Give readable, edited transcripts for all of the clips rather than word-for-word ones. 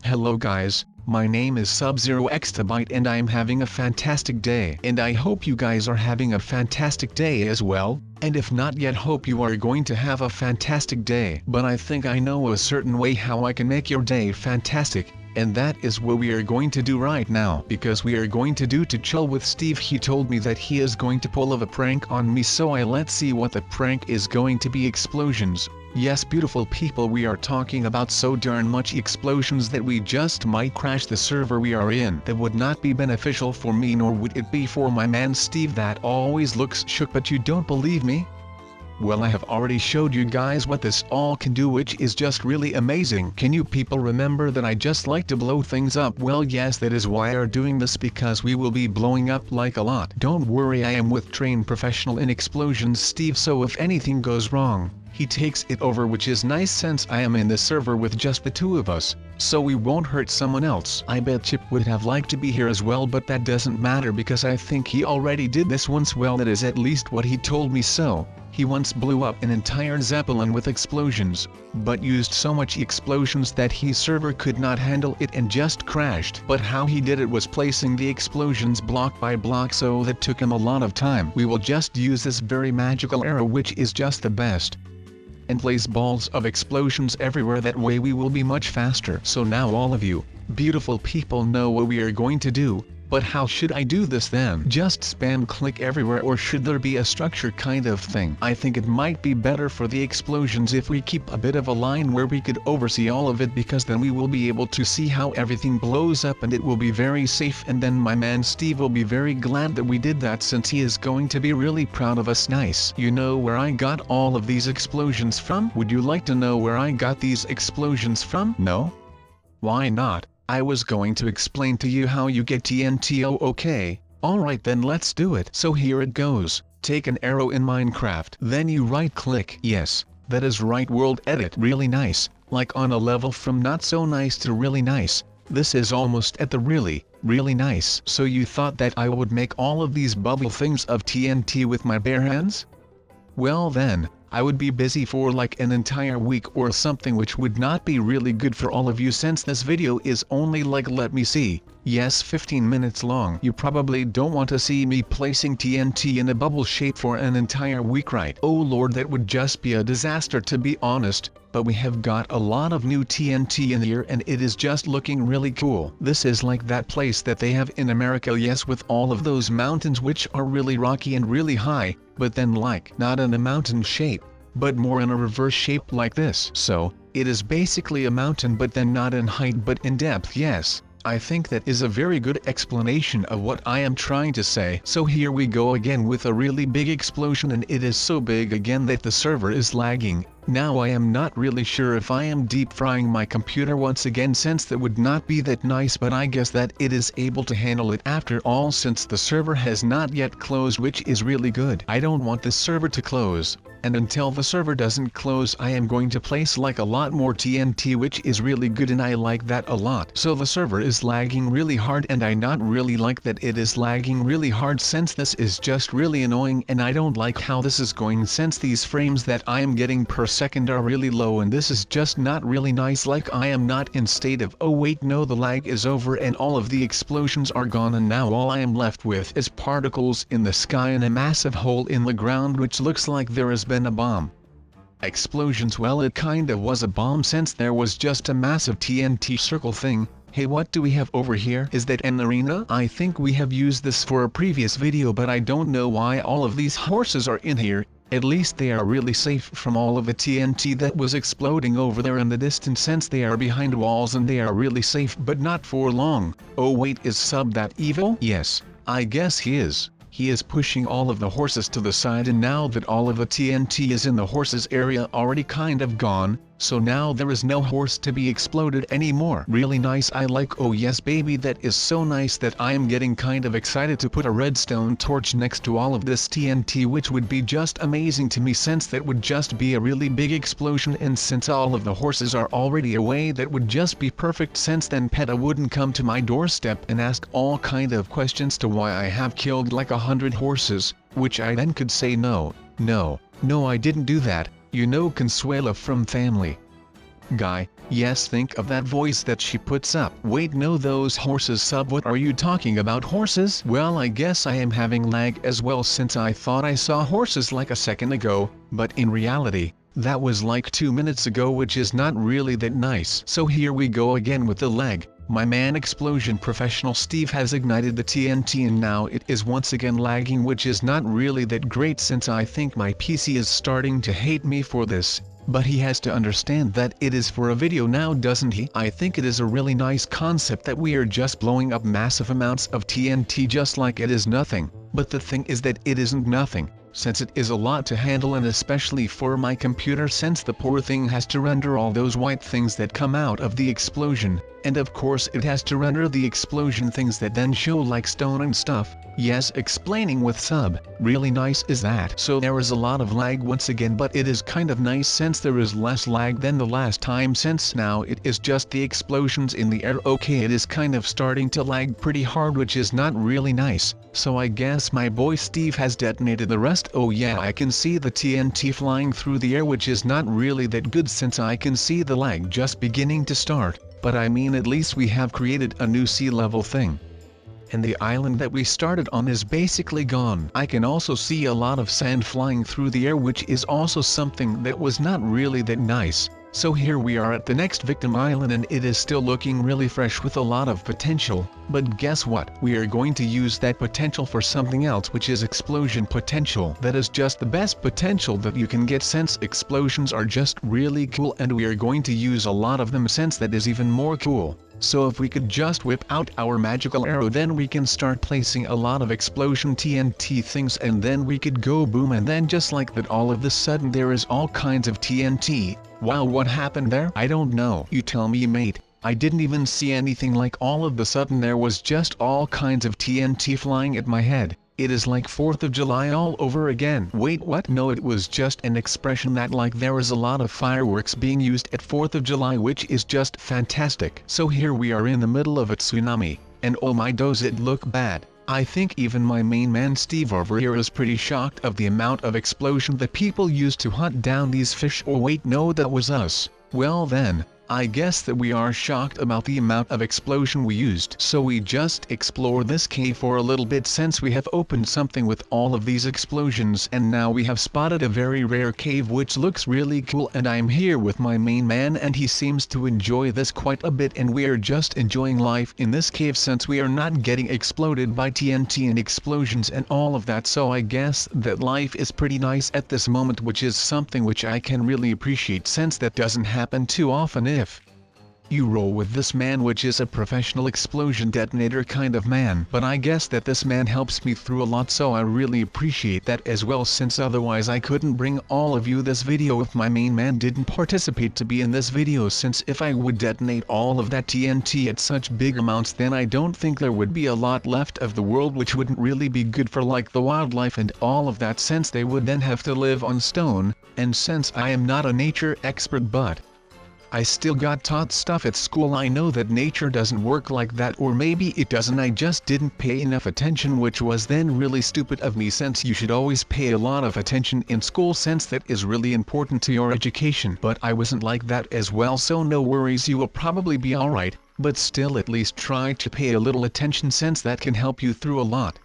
Hello guys, my name is SubZeroExtabyte and I am having a fantastic day. And I hope you guys are having a fantastic day as well, and if not yet hope you are going to have a fantastic day. But I think I know a certain way how I can make your day fantastic. And that is what we are going to do right now, because we are going to do to chill with Steve. He told me that he is going to pull a prank on me, so let's see what the prank is going to be. Explosions. Yes, beautiful people, we are talking about so darn much explosions that we just might crash the server we are in. That would not be beneficial for me, nor would it be for my man Steve that always looks shook. But you don't believe me? Well, I have already showed you guys what this all can do, which is just really amazing. Can you people remember that I just like to blow things up? Well, yes, that is why we are doing this, because we will be blowing up like a lot. Don't worry, I am with trained professional in explosions Steve, so if anything goes wrong, he takes it over, which is nice since I am in the server with just the two of us, so we won't hurt someone else. I bet Chip would have liked to be here as well, but that doesn't matter because I think he already did this once. Well, that is at least what he told me. So he once blew up an entire Zeppelin with explosions, but used so much explosions that his server could not handle it and just crashed. But how he did it was placing the explosions block by block, so that took him a lot of time. We will just use this very magical arrow, which is just the best, and place balls of explosions everywhere. That way we will be much faster. So now all of you beautiful people know what we are going to do. But how should I do this then? Just spam click everywhere, or should there be a structure kind of thing? I think it might be better for the explosions if we keep a bit of a line where we could oversee all of it, because then we will be able to see how everything blows up and it will be very safe. And then my man Steve will be very glad that we did that, since he is going to be really proud of us. Nice. You know where I got all of these explosions from? Would you like to know where I got these explosions from? No? Why not? I was going to explain to you how you get TNT. Oh, okay. Alright, then let's do it. So here it goes. Take an arrow in Minecraft. Then you right click. Yes, that is right. World edit. Really nice. Like on a level from not so nice to really nice. This is almost at the really nice. So you thought that I would make all of these bubble things of TNT with my bare hands? Well then, I would be busy for like an entire week or something, which would not be really good for all of you, since this video is only like, let me see, yes, 15 minutes long. You probably don't want to see me placing TNT in a bubble shape for an entire week, right? Oh lord, that would just be a disaster, to be honest. But we have got a lot of new TNT in here and it is just looking really cool. This is like that place that they have in America, yes, with all of those mountains which are really rocky and really high, but then like not in a mountain shape, but more in a reverse shape like this. So it is basically a mountain, but then not in height but in depth. Yes, I think that is a very good explanation of what I am trying to say. So here we go again with a really big explosion, and it is so big again that the server is lagging. Now I am not really sure if I am deep frying my computer once again, since that would not be that nice, but I guess that it is able to handle it after all, since the server has not yet closed, which is really good. I don't want the server to close, and until the server doesn't close I am going to place like a lot more TNT, which is really good and I like that a lot. So the server is lagging really hard, and I not really like that it is lagging really hard, since this is just really annoying, and I don't like how this is going, since these frames that I am getting per second are really low, and this is just not really nice. Like I am not in state of, oh wait, no, the lag is over and all of the explosions are gone, and now all I am left with is particles in the sky and a massive hole in the ground, which looks like there has been a bomb. Explosions. Well, it kind of was a bomb, since there was just a massive TNT circle thing. Hey, what do we have over here? Is that an arena? I think we have used this for a previous video, but I don't know why all of these horses are in here. At least they are really safe from all of the TNT that was exploding over there in the distance, since they are behind walls and they are really safe, but not for long. Oh wait, is Sub that evil? Yes, I guess he is. He is pushing all of the horses to the side, and now that all of the TNT is in the horses area already kind of gone, so now there is no horse to be exploded anymore. Really nice, I like. Oh yes baby, that is so nice that I am getting kind of excited to put a redstone torch next to all of this TNT, which would be just amazing to me, since that would just be a really big explosion, and since all of the horses are already away that would just be perfect, since then PETA wouldn't come to my doorstep and ask all kind of questions to why I have killed like 100 horses, which I then could say no, I didn't do that. You know, Consuela from family. Guy, yes, think of that voice that she puts up. Wait, no, those horses. Sub, what are you talking about, horses? Well, I guess I am having lag as well, since I thought I saw horses like a second ago, but in reality, that was like 2 minutes ago, which is not really that nice. So here we go again with the lag. My man Explosion Professional Steve has ignited the TNT and now it is once again lagging, which is not really that great, since I think my PC is starting to hate me for this. But he has to understand that it is for a video now, doesn't he? I think it is a really nice concept that we are just blowing up massive amounts of TNT just like it is nothing. But the thing is that it isn't nothing, since it is a lot to handle, and especially for my computer, since the poor thing has to render all those white things that come out of the explosion, and of course it has to render the explosion things that then show like stone and stuff. Yes, explaining with Sub, really nice is that. So there is a lot of lag once again, but it is kind of nice since there is less lag than the last time, since now it is just the explosions in the air. Okay, it is kind of starting to lag pretty hard, which is not really nice. So I guess my boy Steve has detonated the rest. Oh yeah, I can see the TNT flying through the air, which is not really that good since I can see the lag just beginning to start. But I mean, at least we have created a new sea level thing. And the island that we started on is basically gone. I can also see a lot of sand flying through the air, which is also something that was not really that nice. So here we are at the next victim island, and it is still looking really fresh with a lot of potential. But guess what? We are going to use that potential for something else, which is explosion potential. That is just the best potential that you can get, since explosions are just really cool, and we are going to use a lot of them since that is even more cool. So if we could just whip out our magical arrow, then we can start placing a lot of explosion TNT things, and then we could go boom, and then just like that all of a sudden there is all kinds of TNT. Wow, what happened there? I don't know. You tell me, mate. I didn't even see anything, like all of a sudden there was just all kinds of TNT flying at my head. It is like 4th of July all over again. Wait, what? No, it was just an expression that like there was a lot of fireworks being used at 4th of July, which is just fantastic. So here we are in the middle of a tsunami, and oh my, does it look bad. I think even my main man Steve over here is pretty shocked of the amount of explosion that people used to hunt down these fish. Or wait, no, that was us. Well then, I guess that we are shocked about the amount of explosion we used. So we just explore this cave for a little bit, since we have opened something with all of these explosions, and now we have spotted a very rare cave which looks really cool, and I'm here with my main man and he seems to enjoy this quite a bit, and we are just enjoying life in this cave since we are not getting exploded by TNT and explosions and all of that. So I guess that life is pretty nice at this moment, which is something which I can really appreciate, since that doesn't happen too often. If you roll with this man, which is a professional explosion detonator kind of man. But I guess that this man helps me through a lot, so I really appreciate that as well, since otherwise I couldn't bring all of you this video if my main man didn't participate to be in this video, since if I would detonate all of that TNT at such big amounts, then I don't think there would be a lot left of the world, which wouldn't really be good for like the wildlife and all of that, since they would then have to live on stone. And since I am not a nature expert, but I still got taught stuff at school, I know that nature doesn't work like that, or maybe it doesn't, I just didn't pay enough attention, which was then really stupid of me, since you should always pay a lot of attention in school, since that is really important to your education. But I wasn't like that as well, so no worries, you will probably be alright, but still at least try to pay a little attention, since that can help you through a lot.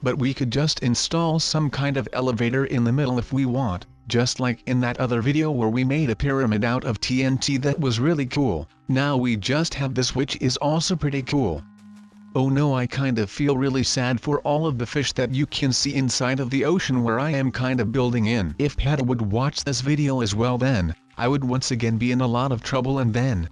But we could just install some kind of elevator in the middle if we want, just like in that other video where we made a pyramid out of TNT that was really cool. Now we just have this, which is also pretty cool. Oh no, I kind of feel really sad for all of the fish that you can see inside of the ocean where I am kind of building in. If Peta would watch this video as well, then I would once again be in a lot of trouble, and then.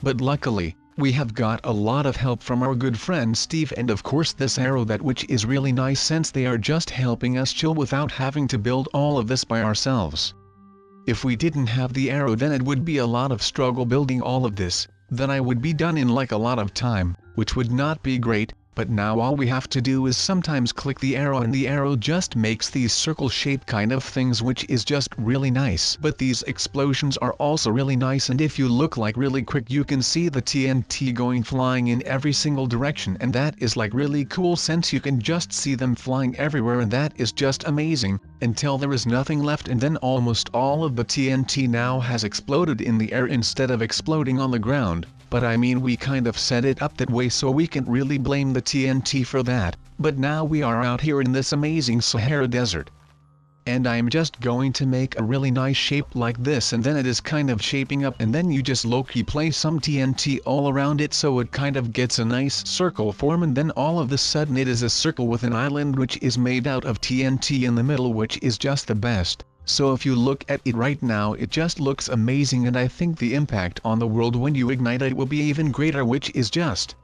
But luckily, we have got a lot of help from our good friend Steve, and of course this arrow, that which is really nice, since they are just helping us chill without having to build all of this by ourselves. If we didn't have the arrow, then it would be a lot of struggle building all of this, then I would be done in like a lot of time, which would not be great. but now all we have to do is sometimes click the arrow and the arrow just makes these circle-shaped kind of things, which is just really nice. But these explosions are also really nice, and if you look like really quick you can see the TNT going flying in every single direction, and that is like really cool since you can just see them flying everywhere, and that is just amazing, until there is nothing left and then almost all of the TNT now has exploded in the air instead of exploding on the ground. But I mean, we kind of set it up that way so we can't really blame the TNT for that. But now we are out here in this amazing Sahara desert. And I'm just going to make a really nice shape like this, and then it is kind of shaping up, and then you just low-key place some TNT all around it so it kind of gets a nice circle form, and then all of a sudden it is a circle with an island which is made out of TNT in the middle, which is just the best. So if you look at it right now, it just looks amazing, and I think the impact on the world when you ignite it will be even greater, which is just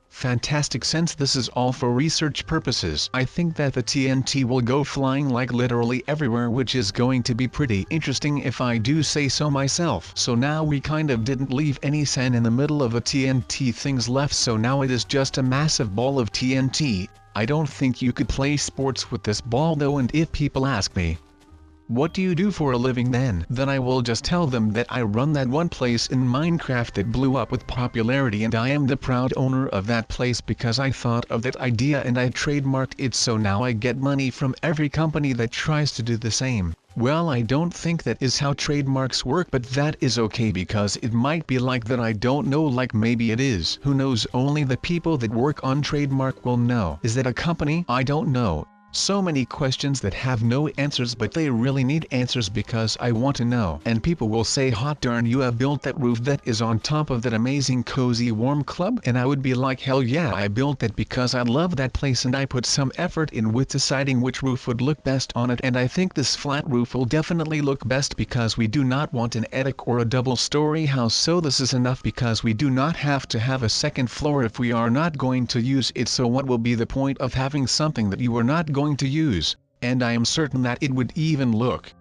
fantastic. Since this is all for research purposes, I think that the TNT will go flying like literally everywhere, which is going to be pretty interesting if I do say so myself. So now we kind of didn't leave any sand in the middle of the TNT things left, so now it is just a massive ball of TNT. I don't think you could play sports with this ball though, and if people ask me, what do you do for a living then I will just tell them that I run that one place in Minecraft that blew up with popularity, and I am the proud owner of that place because I thought of that idea and I trademarked it, so now I get money from every company that tries to do the same. Well, I don't think that is how trademarks work, but that is okay because it might be like that, I don't know, like maybe it is. Who knows, only the people that work on trademark will know. Is that a company? I don't know. So many questions that have no answers, but they really need answers because I want to know. And people will say, hot darn, you have built that roof that is on top of that amazing cozy warm club, and I would be like, hell yeah, I built that because I love that place and I put some effort in with deciding which roof would look best on it, and I think this flat roof will definitely look best because we do not want an attic or a double-story house, so this is enough because we do not have to have a second floor if we are not going to use it. So what will be the point of having something that you are not going to use? And I am certain that it would even look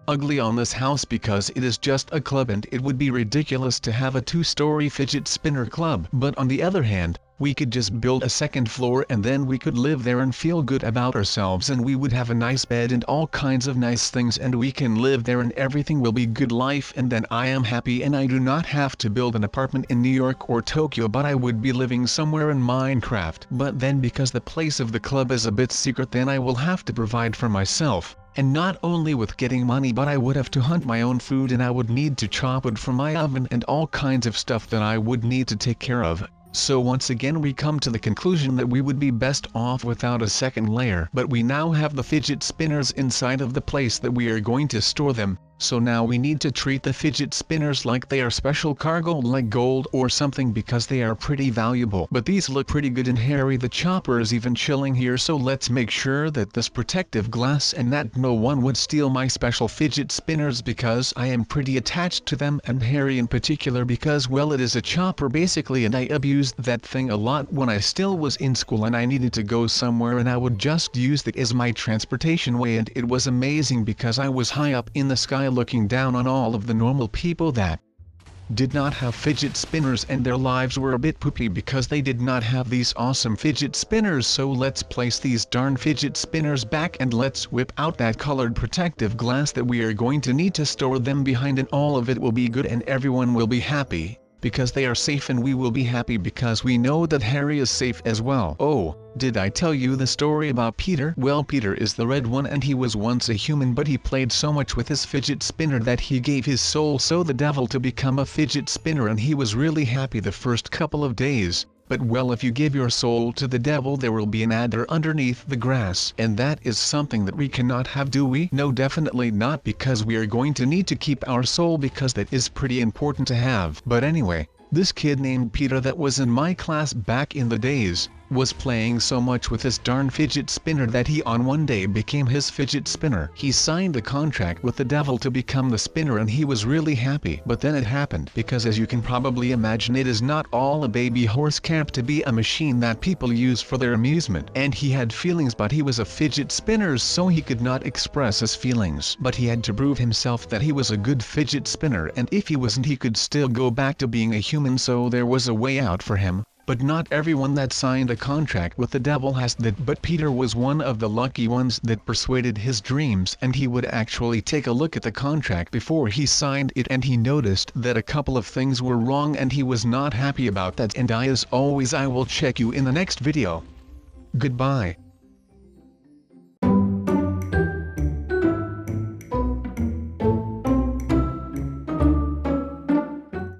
ugly on this house because it is just a club, and it would be ridiculous to have a two-story fidget spinner club. But on the other hand, we could just build a second floor and then we could live there and feel good about ourselves, and we would have a nice bed and all kinds of nice things, and we can live there and everything will be good life, and then I am happy and I do not have to build an apartment in New York or Tokyo, but I would be living somewhere in Minecraft. But then because the place of the club is a bit secret, then I will have to provide for myself. And not only with getting money, but I would have to hunt my own food, and I would need to chop wood from my oven and all kinds of stuff that I would need to take care of. So once again we come to the conclusion that we would be best off without a second layer. But we now have the fidget spinners inside of the place that we are going to store them. So now we need to treat the fidget spinners like they are special cargo, like gold or something, because they are pretty valuable. But these look pretty good, and Harry the Chopper is even chilling here, so let's make sure that this protective glass and that no one would steal my special fidget spinners because I am pretty attached to them, and Harry in particular because, well, it is a chopper basically, and I abused that thing a lot when I still was in school and I needed to go somewhere, and I would just use it as my transportation way, and it was amazing because I was high up in the sky looking down on all of the normal people that did not have fidget spinners, and their lives were a bit poopy because they did not have these awesome fidget spinners. So let's place these darn fidget spinners back, and let's whip out that colored protective glass that we are going to need to store them behind, and all of it will be good and everyone will be happy because they are safe, and we will be happy because we know that Harry is safe as well. Oh, did I tell you the story about Peter? Well, Peter is the red one, and he was once a human, but he played so much with his fidget spinner that he gave his soul so the devil to become a fidget spinner, and he was really happy the first couple of days. But well, if you give your soul to the devil, there will be an adder underneath the grass, and that is something that we cannot have, do we? No, definitely not, because we are going to need to keep our soul because that is pretty important to have. But anyway, this kid named Peter that was in my class back in the days was playing so much with his darn fidget spinner that he on one day became his fidget spinner. He signed a contract with the devil to become the spinner, and he was really happy. But then it happened, because as you can probably imagine, it is not all a baby horse camp to be a machine that people use for their amusement. And he had feelings, but he was a fidget spinner, so he could not express his feelings. But he had to prove himself that he was a good fidget spinner, and if he wasn't, he could still go back to being a human, so there was a way out for him. But not everyone that signed a contract with the devil has that. But Peter was one of the lucky ones that persuaded his dreams, and he would actually take a look at the contract before he signed it, and he noticed that a couple of things were wrong and he was not happy about that. And as always, I will check you in the next video. Goodbye.